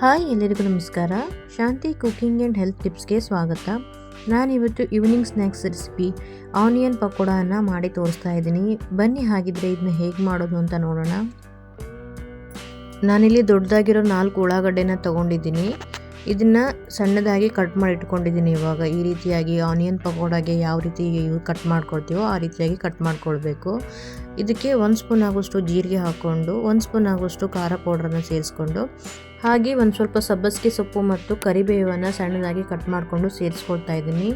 Hi ಎಲ್ಲರಿಗೂ ನಮಸ್ಕಾರ. ಶಾಂತಿ cooking and health ಟಿಪ್ಸ್ಗೆ ಸ್ವಾಗತ. ನಾನಿವತ್ತು ಈವ್ನಿಂಗ್ ಸ್ನ್ಯಾಕ್ಸ್ ರೆಸಿಪಿ ಆನಿಯನ್ ಪಕೋಡಾನ ಮಾಡಿ ತೋರಿಸ್ತಾ ಇದ್ದೀನಿ. ಬನ್ನಿ ಹಾಗಿದ್ರೆ ಇದನ್ನ ಹೇಗೆ ಮಾಡೋದು ಅಂತ ನೋಡೋಣ. ನಾನಿಲ್ಲಿ ದೊಡ್ಡದಾಗಿರೋ 4 ಉಳ್ಳಾಗಡ್ಡೆನ ತೊಗೊಂಡಿದ್ದೀನಿ. ಇದನ್ನು ಸಣ್ಣದಾಗಿ ಕಟ್ ಮಾಡಿ ಇಟ್ಕೊಂಡಿದ್ದೀನಿ. ಇವಾಗ ಈ ರೀತಿಯಾಗಿ ಆನಿಯನ್ ಪಕೋಡಾಗೆ ಯಾವ ರೀತಿ ಕಟ್ ಮಾಡ್ಕೊಳ್ತೀವೋ ಆ ರೀತಿಯಾಗಿ ಕಟ್ ಮಾಡ್ಕೊಳ್ಬೇಕು. ಇದಕ್ಕೆ 1 ಸ್ಪೂನ್ ಆಗೋಷ್ಟು ಜೀರಿಗೆ ಹಾಕ್ಕೊಂಡು 1 ಸ್ಪೂನ್ ಆಗೋಷ್ಟು ಖಾರ ಪೌಡ್ರನ್ನು ಸೇರಿಸ್ಕೊಂಡು ಹಾಗೆ ಒಂದು ಸ್ವಲ್ಪ ಸಬ್ಬಸಿಗೆ ಸೊಪ್ಪು ಮತ್ತು ಕರಿಬೇವನ್ನು ಸಣ್ಣದಾಗಿ ಕಟ್ ಮಾಡಿಕೊಂಡು ಸೇರಿಸ್ಕೊಳ್ತಾ ಇದ್ದೀನಿ.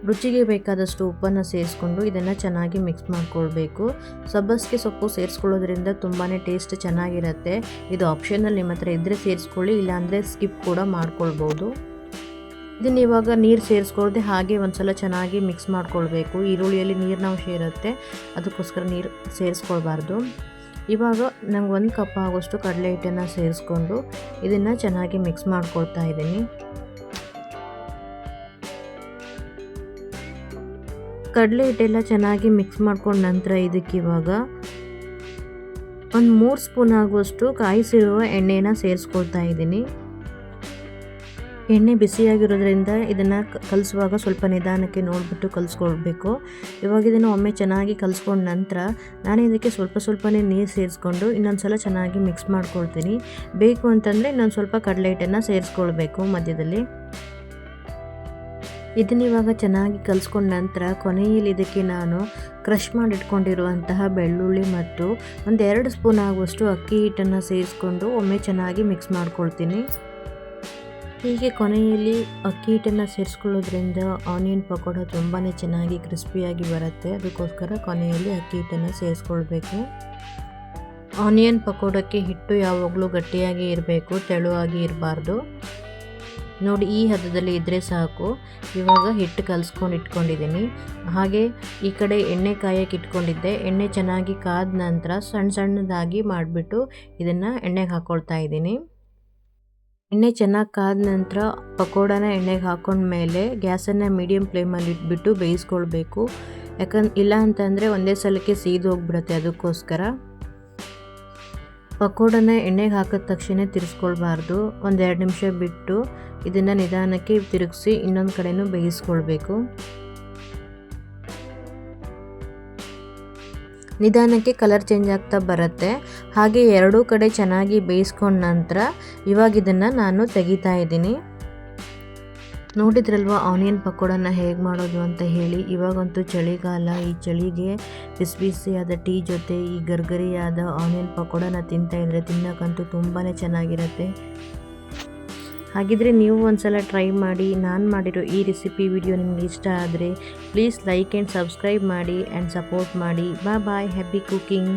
ರುಚಿಗೆ ಬೇಕಾದಷ್ಟು ಉಪ್ಪನ್ನು ಸೇರಿಸ್ಕೊಂಡು ಇದನ್ನು ಚೆನ್ನಾಗಿ ಮಿಕ್ಸ್ ಮಾಡ್ಕೊಳ್ಬೇಕು. ಸಬ್ಬಸಿಗೆ ಸೊಪ್ಪು ಸೇರಿಸ್ಕೊಳ್ಳೋದ್ರಿಂದ ತುಂಬಾ ಟೇಸ್ಟ್ ಚೆನ್ನಾಗಿರುತ್ತೆ. ಇದು ಆಪ್ಷನಲ್, ನಿಮ್ಮ ಹತ್ರ ಇದ್ದರೆ ಸೇರಿಸ್ಕೊಳ್ಳಿ, ಇಲ್ಲಾಂದರೆ ಸ್ಕಿಪ್ ಕೂಡ ಮಾಡ್ಕೊಳ್ಬೋದು. ಇದನ್ನು ಇವಾಗ ನೀರು ಸೇರಿಸ್ಕೊಳ್ಳದೆ ಹಾಗೆ ಒಂದು ಸಲ ಚೆನ್ನಾಗಿ ಮಿಕ್ಸ್ ಮಾಡ್ಕೊಳ್ಬೇಕು. ಈರುಳ್ಳಿಯಲ್ಲಿ ನೀರಿನಂಶ ಇರುತ್ತೆ, ಅದಕ್ಕೋಸ್ಕರ ನೀರು ಸೇರಿಸ್ಕೊಳ್ಬಾರ್ದು. ಇವಾಗ ನಂಗೆ 1 ಕಪ್ ಆಗೋಷ್ಟು ಕಡಲೆ ಹಿಟ್ಟನ್ನು ಸೇರಿಸ್ಕೊಂಡು ಇದನ್ನು ಚೆನ್ನಾಗಿ ಮಿಕ್ಸ್ ಮಾಡ್ಕೊಳ್ತಾ ಇದ್ದೀನಿ. ಕಡಲೆ ಹಿಟ್ಟೆಲ್ಲ ಚೆನ್ನಾಗಿ ಮಿಕ್ಸ್ ಮಾಡ್ಕೊಂಡ ನಂತರ ಇದಕ್ಕೆ ಇವಾಗ ಒಂದು 3 ಸ್ಪೂನ್ ಆಗುವಷ್ಟು ಕಾಯಿಸಿರುವ ಎಣ್ಣೆನ ಸೇರಿಸ್ಕೊಳ್ತಾ ಇದ್ದೀನಿ. ಎಣ್ಣೆ ಬಿಸಿಯಾಗಿರೋದ್ರಿಂದ ಇದನ್ನು ಕಲಿಸುವಾಗ ಸ್ವಲ್ಪ ನಿಧಾನಕ್ಕೆ ನೋಡಿಬಿಟ್ಟು ಕಲಿಸ್ಕೊಳ್ಬೇಕು. ಇವಾಗ ಇದನ್ನು ಒಮ್ಮೆ ಚೆನ್ನಾಗಿ ಕಲಿಸ್ಕೊಂಡ ನಂತರ ನಾನು ಇದಕ್ಕೆ ಸ್ವಲ್ಪನೇ ನೀರು ಸೇರಿಸ್ಕೊಂಡು ಇನ್ನೊಂದು ಸಲ ಚೆನ್ನಾಗಿ ಮಿಕ್ಸ್ ಮಾಡ್ಕೊಳ್ತೀನಿ. ಬೇಕು ಅಂತಂದರೆ ಇನ್ನೊಂದು ಸ್ವಲ್ಪ ಕಡಲೆ ಹಿಟ್ಟನ್ನು ಸೇರಿಸ್ಕೊಳ್ಬೇಕು ಮಧ್ಯದಲ್ಲಿ. ಇದನ್ನಿವಾಗ ಚೆನ್ನಾಗಿ ಕಲಿಸ್ಕೊಂಡ ನಂತರ ಕೊನೆಯಲ್ಲಿ ಇದಕ್ಕೆ ನಾನು ಕ್ರಷ್ ಮಾಡಿಟ್ಕೊಂಡಿರುವಂತಹ ಬೆಳ್ಳುಳ್ಳಿ ಮತ್ತು 2 ಸ್ಪೂನ್ ಆಗುವಷ್ಟು ಅಕ್ಕಿ ಹಿಟ್ಟನ್ನು ಸೇರಿಸ್ಕೊಂಡು ಒಮ್ಮೆ ಚೆನ್ನಾಗಿ ಮಿಕ್ಸ್ ಮಾಡ್ಕೊಳ್ತೀನಿ. ಹೀಗೆ ಕೊನೆಯಲ್ಲಿ ಅಕ್ಕಿ ಹಿಟ್ಟನ್ನು ಸೇರಿಸ್ಕೊಳ್ಳೋದ್ರಿಂದ ಆನಿಯನ್ ಪಕೋಡ ತುಂಬಾ ಚೆನ್ನಾಗಿ ಕ್ರಿಸ್ಪಿಯಾಗಿ ಬರುತ್ತೆ. ಅದಕ್ಕೋಸ್ಕರ ಕೊನೆಯಲ್ಲಿ ಅಕ್ಕಿ ಹಿಟ್ಟನ್ನು ಸೇರಿಸ್ಕೊಳ್ಬೇಕು. ಆನಿಯನ್ ಪಕೋಡಕ್ಕೆ ಹಿಟ್ಟು ಯಾವಾಗಲೂ ಗಟ್ಟಿಯಾಗಿ ಇರಬೇಕು, ತೆಳುವಾಗಿ ಇರಬಾರ್ದು. ನೋಡಿ, ಈ ಹದದಲ್ಲಿ ಇದ್ದರೆ ಸಾಕು. ಇವಾಗ ಹಿಟ್ಟು ಕಲಿಸ್ಕೊಂಡು ಇಟ್ಕೊಂಡಿದ್ದೀನಿ. ಹಾಗೆ ಈ ಕಡೆ ಎಣ್ಣೆ ಕಾಯಕ್ಕೆ ಇಟ್ಕೊಂಡಿದ್ದೆ. ಎಣ್ಣೆ ಚೆನ್ನಾಗಿ ಕಾದ ನಂತರ ಸಣ್ಣದಾಗಿ ಮಾಡಿಬಿಟ್ಟು ಇದನ್ನು ಎಣ್ಣೆಗೆ ಹಾಕ್ಕೊಳ್ತಾ ಇದ್ದೀನಿ. ಎಣ್ಣೆ ಚೆನ್ನಾಗಿ ಕಾದ ನಂತರ ಪಕೋಡಾನ ಎಣ್ಣೆಗೆ ಹಾಕೊಂಡ್ಮೇಲೆ ಗ್ಯಾಸನ್ನು ಮೀಡಿಯಮ್ ಫ್ಲೇಮಲ್ಲಿ ಇಟ್ಬಿಟ್ಟು ಬೇಯಿಸ್ಕೊಳ್ಬೇಕು. ಇಲ್ಲ ಅಂತಂದರೆ ಒಂದೇ ಸಲಕ್ಕೆ ಸೀದು ಹೋಗ್ಬಿಡುತ್ತೆ. ಅದಕ್ಕೋಸ್ಕರ ಪಕೋಡಾನ ಎಣ್ಣೆಗೆ ಹಾಕಿದ ತಕ್ಷಣ ತಿರ್ಸ್ಕೊಳ್ಬಾರ್ದು. 1-2 ನಿಮಿಷ ಬಿಟ್ಟು ಇದನ್ನು ನಿಧಾನಕ್ಕೆ ತಿರುಗಿಸಿ ಇನ್ನೊಂದು ಕಡೆನೂ ಬೇಯಿಸ್ಕೊಳ್ಬೇಕು. ನಿಧಾನಕ್ಕೆ ಕಲರ್ ಚೇಂಜ್ ಆಗ್ತಾ ಬರುತ್ತೆ. ಹಾಗೆ ಎರಡೂ ಕಡೆ ಚೆನ್ನಾಗಿ ಬೇಯಿಸ್ಕೊಂಡ ನಂತರ ಇವಾಗ ಇದನ್ನು ನಾನು ತೆಗಿತಾ ಇದ್ದೀನಿ. ನೋಡಿದ್ರಲ್ವ ಆನಿಯನ್ ಪಕೋಡನ ಹೇಗೆ ಮಾಡೋದು ಅಂತ ಹೇಳಿ. ಇವಾಗಂತೂ ಚಳಿಗಾಲ, ಈ ಚಳಿಗೆ ಬಿಸಿಯಾದ ಟೀ ಜೊತೆ ಈ ಗರ್ಗರಿಯಾದ ಆನಿಯನ್ ಪಕೋಡನ ತಿಂತಾಯಿದ್ರೆ ತಿನ್ನೋಕ್ಕಂತೂ ತುಂಬಾ ಚೆನ್ನಾಗಿರುತ್ತೆ. ಹಾಗಿದ್ರೆ ನೀವು ಒಂದ್ಸಲ ಟ್ರೈ ಮಾಡಿ. ನಾನು ಮಾಡಿರೋ ಈ ರೆಸಿಪಿ ವಿಡಿಯೋ ನಿಮಗೆ ಇಷ್ಟ ಆದರೆ ಪ್ಲೀಸ್ ಲೈಕ್ ಆ್ಯಂಡ್ ಸಬ್ಸ್ಕ್ರೈಬ್ ಮಾಡಿ ಆ್ಯಂಡ್ ಸಪೋರ್ಟ್ ಮಾಡಿ. ಬಾಯ್, ಹ್ಯಾಪಿ ಕುಕಿಂಗ್.